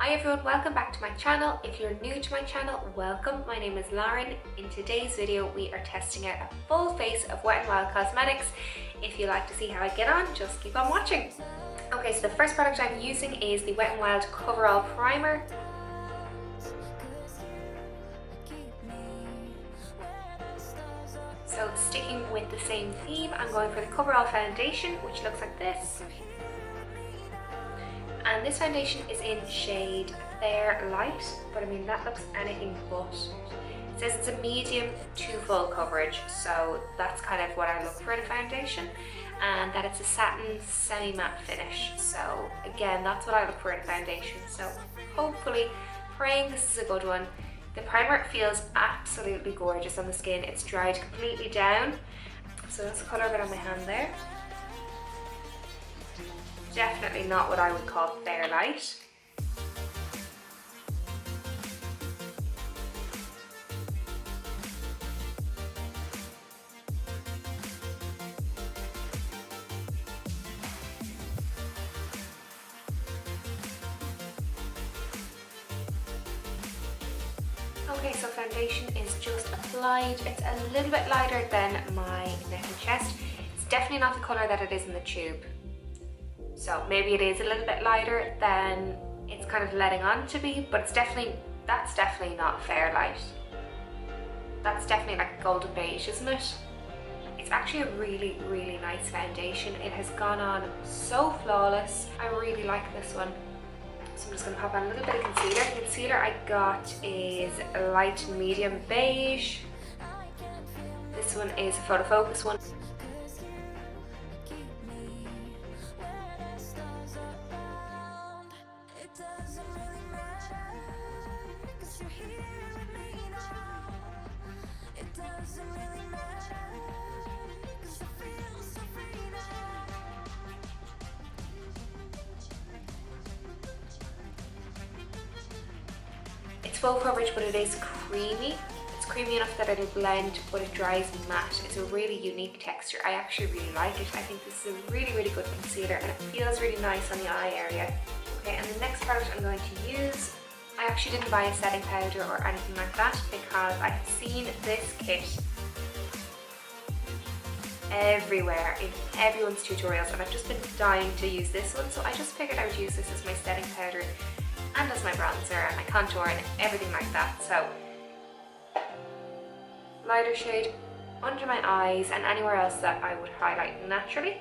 Hi everyone, welcome back to my channel. If you're new to my channel, welcome. My name is Lauren. In today's video, we are testing out a full face of Wet n Wild Cosmetics. If you like to see how I get on, just keep on watching. Okay, so the first product I'm using is the Wet n Wild Coverall Primer. So sticking with the same theme, I'm going for the Coverall foundation, which looks like this. And this foundation is in shade Fair Light, but I mean that looks anything but. It says it's a medium to full coverage, so that's kind of what I look for in a foundation, and that it's a satin semi-matte finish. So again, that's what I look for in a foundation. So hopefully, praying this is a good one. The primer feels absolutely gorgeous on the skin. It's dried completely down. So that's the colour of it on my hand there. Definitely not what I would call fair light. Okay, so foundation is just applied. It's a little bit lighter than my neck and chest. It's definitely not the colour that it is in the tube. So maybe it is a little bit lighter than it's kind of letting on to be, but that's definitely not fair light. That's definitely like a golden beige, isn't it? It's actually a really, really nice foundation. It has gone on so flawless. I really like this one. So I'm just going to pop on a little bit of concealer. The concealer I got is a light medium beige. This one is a Photofocus one. It's full coverage, but it is creamy. It's creamy enough that it'll blend, but it dries matte. It's a really unique texture. I actually really like it. I think this is a really, really good concealer, and it feels really nice on the eye area. Okay, and the next product I'm going to use, I actually didn't buy a setting powder or anything like that because I have seen this kit everywhere in everyone's tutorials, and I've just been dying to use this one, so I just figured I would use this as my setting powder and as my bronzer and my contour and everything like that. So lighter shade under my eyes and anywhere else that I would highlight naturally.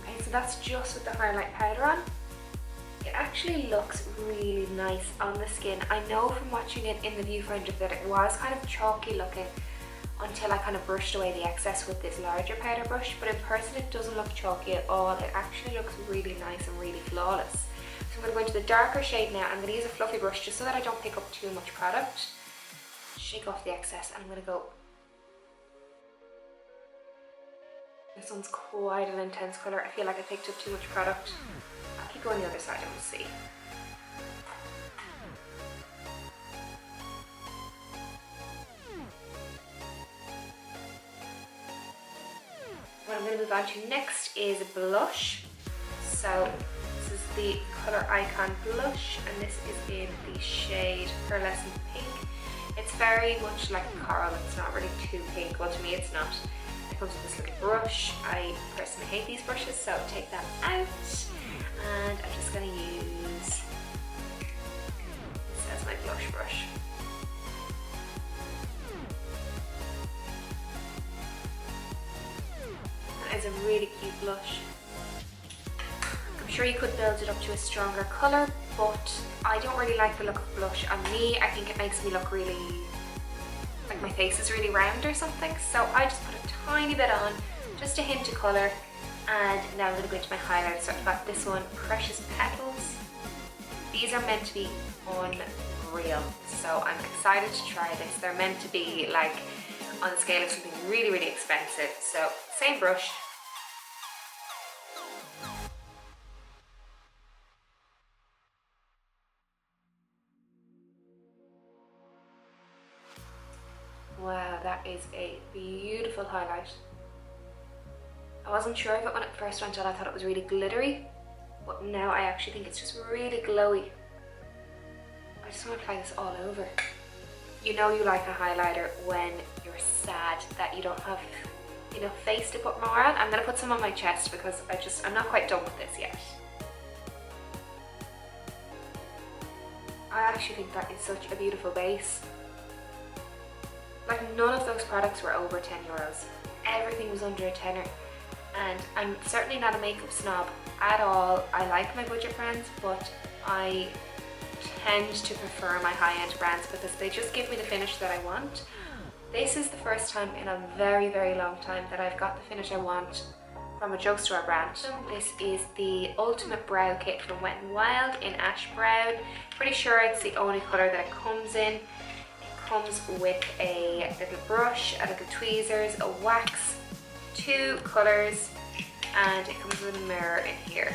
Okay, so that's just with the highlight powder on. It actually looks really nice on the skin. I know from watching it in the viewfinder that it was kind of chalky looking until I kind of brushed away the excess with this larger powder brush, but in person it doesn't look chalky at all. It actually looks really nice and really flawless. So I'm going to go into the darker shade now. I'm going to use a fluffy brush just so that I don't pick up too much product. Shake off the excess, and I'm going to go. This one's quite an intense colour. I feel like I picked up too much product. I'll keep going the other side and we'll see. What I'm going to move on to next is blush. So this is the Colour Icon blush, and this is in the shade Pearlescent Pink. It's very much like a coral. It's not really too pink. Well, to me it's not. It comes with this little brush. I personally hate these brushes, so take that out. And I'm just going to use this as my blush brush. That is a really cute blush. I'm sure you could build it up to a stronger colour, but I don't really like the look of blush on me. I think it makes me look really, like my face is really round or something. So I just put a tiny bit on, just a hint of colour. And now I'm going to go into my highlighter. So I've got this one, Precious Petals. These are meant to be unreal, so I'm excited to try this. They're meant to be like on the scale of something really, really expensive. So same brush. Now that is a beautiful highlight. I wasn't sure of it when it first went on. I thought it was really glittery, but now I actually think it's just really glowy. I just want to apply this all over. You know you like a highlighter when you're sad that you don't have enough face to put more on. I'm going to put some on my chest because I'm not quite done with this yet. I actually think that is such a beautiful base. Like, none of those products were over 10 euros. Everything was under a tenner. And I'm certainly not a makeup snob at all. I like my budget brands, but I tend to prefer my high-end brands because they just give me the finish that I want. This is the first time in a very, very long time that I've got the finish I want from a drugstore brand. This is the Ultimate Brow Kit from Wet n Wild in Ash Brown. Pretty sure it's the only colour that it comes in. It comes with a little brush, a little tweezers, a wax, 2 colours, and it comes with a mirror in here.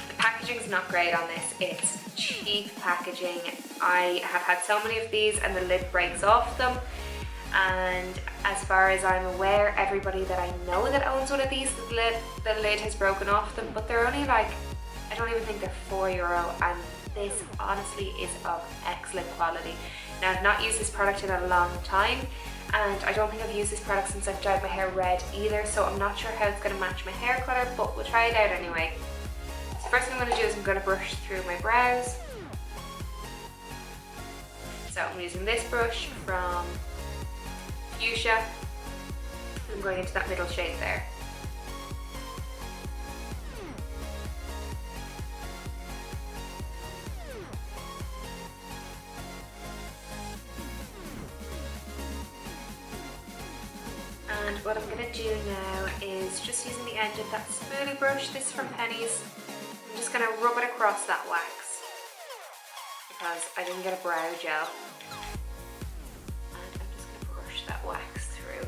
The packaging is not great on this. It's cheap packaging. I have had so many of these and the lid breaks off them. And as far as I'm aware, everybody that I know that owns one of these, the lid has broken off them, but they're only like, I don't even think they're €4, and this honestly is of excellent quality. Now, I've not used this product in a long time, and I don't think I've used this product since I've dyed my hair red either, so I'm not sure how it's going to match my hair colour, but we'll try it out anyway. So first thing I'm going to do is I'm going to brush through my brows. So I'm using this brush from Fuchsia. I'm going into that middle shade there. And what I'm going to do now is just using the end of that spoolie brush, this is from Penny's, I'm just going to rub it across that wax because I didn't get a brow gel. And I'm just going to brush that wax through.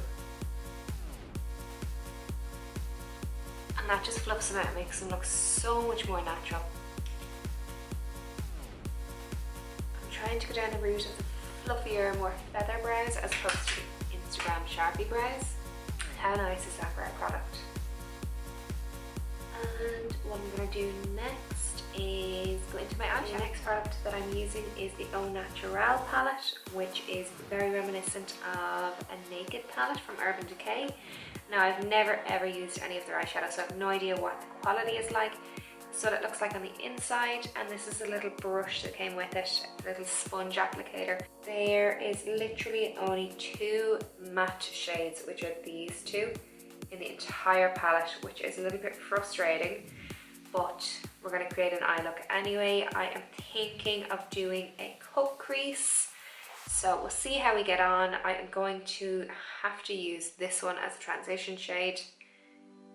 And that just fluffs them out, makes them look so much more natural. I'm trying to go down the route of the fluffier, more feather brows as opposed to Instagram Sharpie brows. How nice is that brow product? And what I'm going to do next is go into my eyeshadow. The next product that I'm using is the Naturel Palette, which is very reminiscent of a Naked palette from Urban Decay. Now, I've never ever used any of their eyeshadow, so I have no idea what the quality is like. So it looks like on the inside, and this is a little brush that came with it, a little sponge applicator. There is literally only 2 matte shades, which are these 2 in the entire palette, which is a little bit frustrating, but we're going to create an eye look anyway. I am thinking of doing a cut crease, so we'll see how we get on. I am going to have to use this one as a transition shade.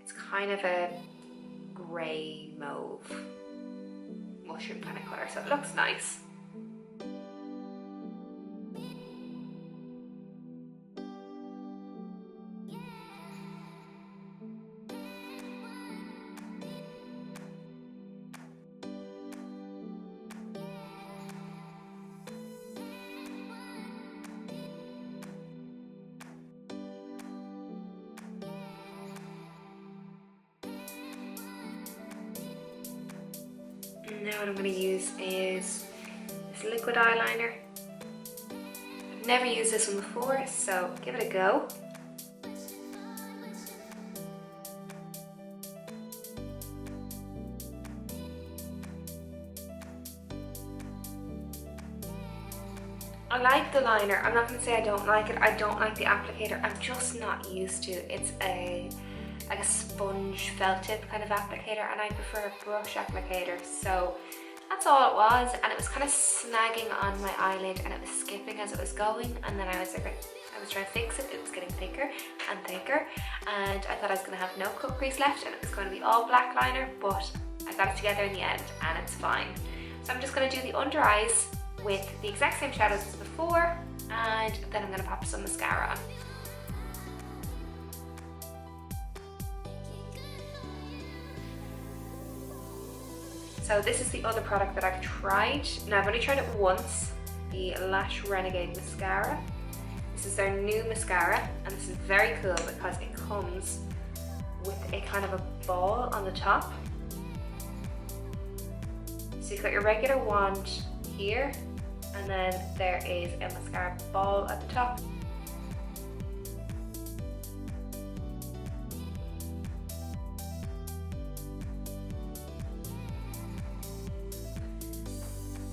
It's kind of a grey mauve mushroom kind of colour, so it looks nice. Now what I'm going to use is this liquid eyeliner. I've never used this one before, so give it a go. I like the liner. I'm not going to say I don't like it. I don't like the applicator. I'm just not used to it. It's like a sponge felt tip kind of applicator, and I prefer a brush applicator, so that's all it was. And it was kind of snagging on my eyelid and it was skipping as it was going, and then I was trying to fix it. It was getting thicker and thicker, and I thought I was going to have no cut crease left and it was going to be all black liner, but I got it together in the end and it's fine. So I'm just going to do the under eyes with the exact same shadows as before, and then I'm going to pop some mascara on. So this is the other product that I've tried. Now I've only tried it once, the Lash Renegade Mascara. This is their new mascara, and this is very cool because it comes with a kind of a ball on the top. So you've got your regular wand here, and then there is a mascara ball at the top.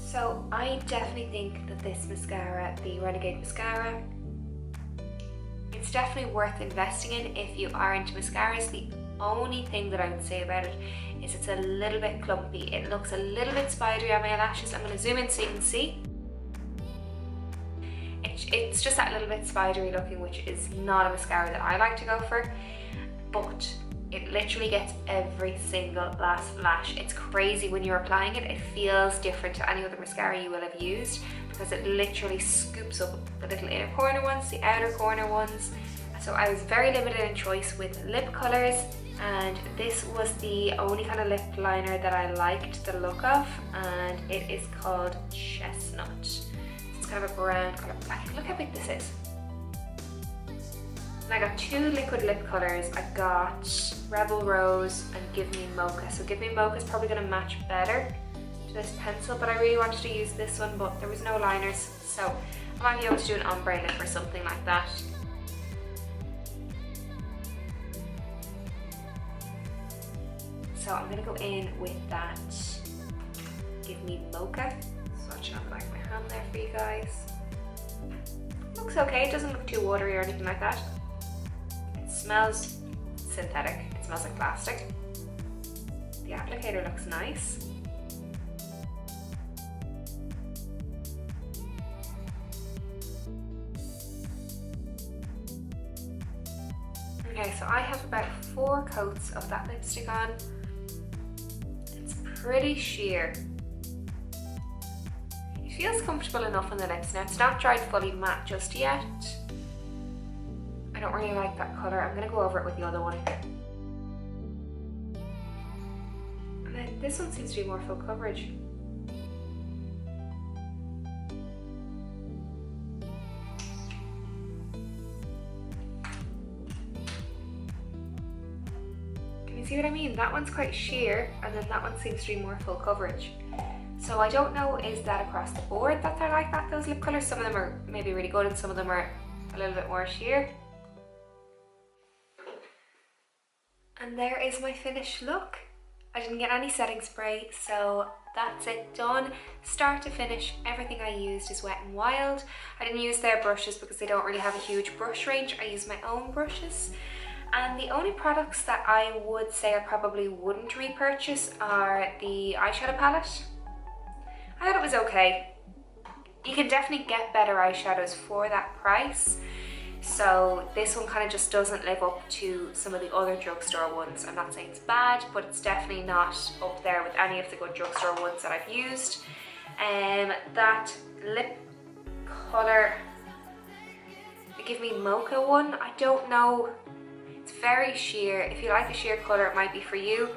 So I definitely think that this mascara, the Renegade mascara, it's definitely worth investing in if you are into mascaras. The only thing that I would say about it is it's a little bit clumpy. It looks a little bit spidery on my lashes. I'm going to zoom in so you can see. It's just that little bit spidery looking, which is not a mascara that I like to go for, but it literally gets every single last lash. It's crazy when you're applying it. It feels different to any other mascara you will have used because it literally scoops up the little inner corner ones, the outer corner ones. So I was very limited in choice with lip colours, and this was the only kind of lip liner that I liked the look of, and it is called Chestnut. It's kind of a brown colour. Look how big this is. And I got two liquid lip colours. I got Rebel Rose and Give Me Mocha. So Give Me Mocha is probably going to match better to this pencil, but I really wanted to use this one, but there was no liners, so I might be able to do an ombre lip or something like that. So I'm going to go in with that Give Me Mocha. Swatch it on the back of my hand there for you guys. Looks okay, it doesn't look too watery or anything like that. Smells synthetic, it smells like plastic. The applicator looks nice. Okay, so I have about 4 coats of that lipstick on. It's pretty sheer. It feels comfortable enough on the lips. Now it's not dried fully matte just yet. I don't really like that colour. I'm going to go over it with the other one. And then this one seems to be more full coverage. Can you see what I mean? That one's quite sheer, and then that one seems to be more full coverage. So I don't know, is that across the board that they're like that, those lip colours? Some of them are maybe really good and some of them are a little bit more sheer. And there is my finished look. I didn't get any setting spray, so that's it done. Start to finish, everything I used is Wet n Wild. I didn't use their brushes because they don't really have a huge brush range. I used my own brushes. And the only products that I would say I probably wouldn't repurchase are the eyeshadow palette. I thought it was okay. You can definitely get better eyeshadows for that price. So this one kind of just doesn't live up to some of the other drugstore ones. I'm not saying it's bad, but it's definitely not up there with any of the good drugstore ones that I've used. That lip colour, the Give Me Mocha one, I don't know. It's very sheer. If you like a sheer colour, it might be for you.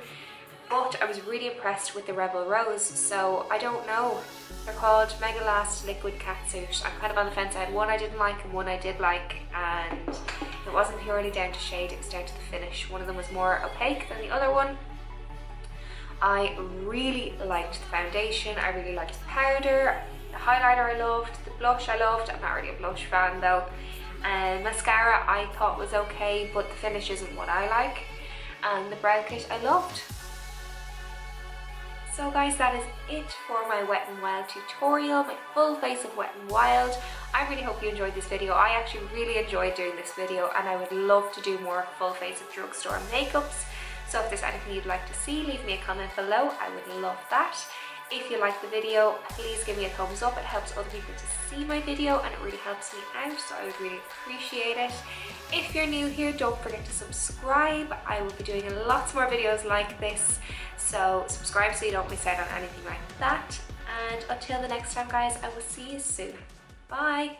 But I was really impressed with the Rebel Rose, so I don't know. They're called Megaglow Liquid Catsuit. I'm kind of on the fence. I had one I didn't like and one I did like, and it wasn't purely down to shade, it was down to the finish. One of them was more opaque than the other one. I really liked the foundation, I really liked the powder, the highlighter I loved, the blush I loved. I'm not really a blush fan though. Mascara I thought was okay, but the finish isn't what I like. And the brow kit I loved. So guys, that is it for my Wet n Wild tutorial, my full face of Wet n Wild. I really hope you enjoyed this video. I actually really enjoyed doing this video, and I would love to do more full face of drugstore makeups. So if there's anything you'd like to see, leave me a comment below. I would love that. If you liked the video, please give me a thumbs up. It helps other people to see my video and it really helps me out, so I would really appreciate it. If you're new here, don't forget to subscribe. I will be doing lots more videos like this, so subscribe so you don't miss out on anything like that. And until the next time guys, I will see you soon. Bye!